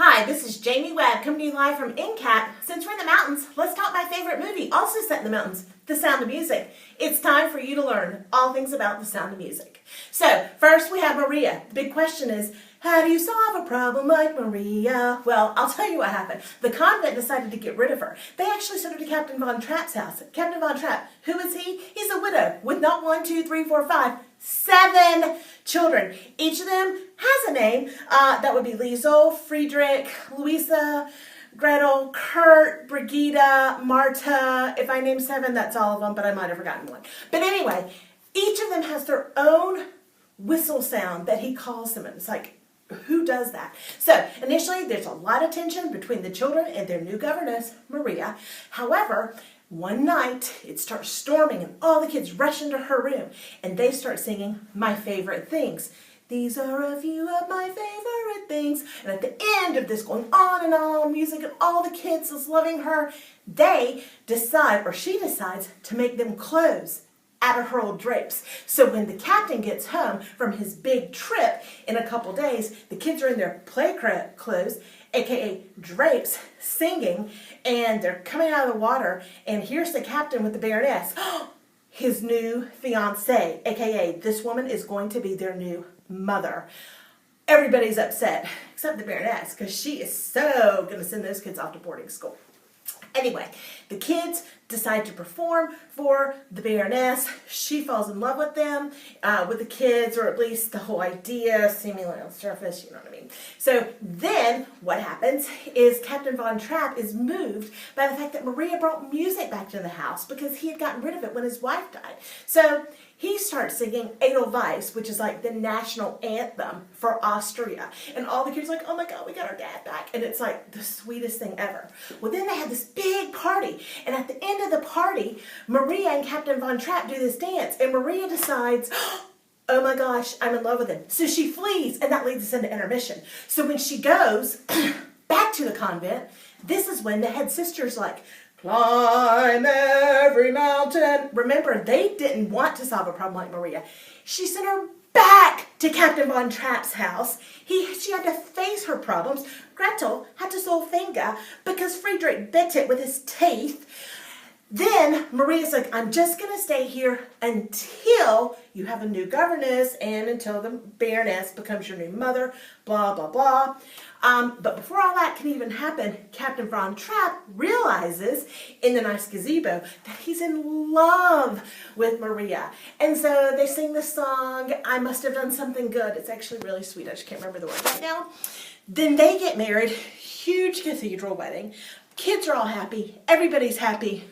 Hi, this is Jamie Webb coming to you live from NCAT. Since we're in the mountains, let's talk my favorite movie, also set in the mountains, The Sound of Music. It's time for you to learn all things about The Sound of Music. So, first we have Maria. The big question is, how do you solve a problem like Maria? Well, I'll tell you what happened. The convent decided to get rid of her. They actually sent her to Captain Von Trapp's house. Captain Von Trapp, who is he? He's a widow with not 1, 2, 3, 4, 5, 7 children. Each of them has a name. That would be Liesel, Friedrich, Louisa, Gretel, Kurt, Brigida, Marta. If I name 7, that's all of them, but I might have forgotten one. But anyway, each of them has their own whistle sound that he calls them. And it's like, who does that? So initially, there's a lot of tension between the children and their new governess, Maria. However, one night, it starts storming and all the kids rush into her room and they start singing My Favorite Things. These are a few of my favorite things. And at the end of this going on and on, music and all the kids is loving her, they decide, or she decides, to make them clothes out of her old drapes. So when the captain gets home from his big trip in a couple days, the kids are in their play clothes, aka drapes, singing, and they're coming out of the water, and here's the captain with the Baroness, his new fiancée, aka this woman is going to be their new mother. Everybody's upset, except the Baroness, because she is so going to send those kids off to boarding school. Anyway, the kids decide to perform for the Baroness. She falls in love with them, with the kids, or at least the whole idea, seemingly on the surface, you know what I mean. So then what happens is Captain Von Trapp is moved by the fact that Maria brought music back to the house because he had gotten rid of it when his wife died. So he starts singing Edelweiss, which is like the national anthem for Austria. And all the kids are like, oh my God, we got our dad back. And it's like the sweetest thing ever. Well, then they have this big party. And at the end of the party, Maria and Captain Von Trapp do this dance. And Maria decides, oh my gosh, I'm in love with him. So she flees, and that leads us into intermission. So when she goes back to the convent, this is when the head sister's like, climb every mountain. Remember, they didn't want to solve a problem like Maria. She sent her back to Captain Von Trapp's house. She had to face her problems. Gretel had to solve Finga because Friedrich bit it with his teeth. Then Maria's like, I'm just going to stay here until you have a new governess and until the Baroness becomes your new mother, blah, blah, blah. But before all that can even happen, Captain Von Trapp realizes in the nice gazebo that he's in love with Maria. And so they sing the song, I Must Have Done Something Good. It's actually really sweet. I just can't remember the word right now. Then they get married, huge cathedral wedding. Kids are all happy. Everybody's happy.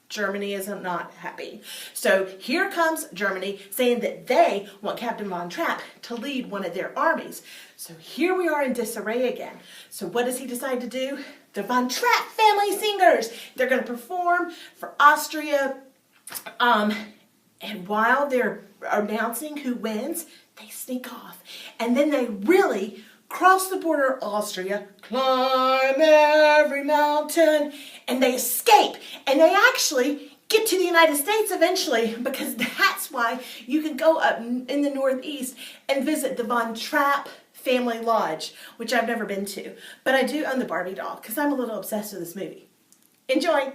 Germany is not happy. So here comes Germany saying that they want Captain Von Trapp to lead one of their armies. So here we are in disarray again. So what does he decide to do? The Von Trapp family singers. They're going to perform for Austria. And while they're announcing who wins, they sneak off. And then they really cross the border of Austria, climb every mountain, and they escape. And they actually get to the United States eventually, because that's why you can go up in the Northeast and visit the Von Trapp Family Lodge, which I've never been to. But I do own the Barbie doll, because I'm a little obsessed with this movie. Enjoy!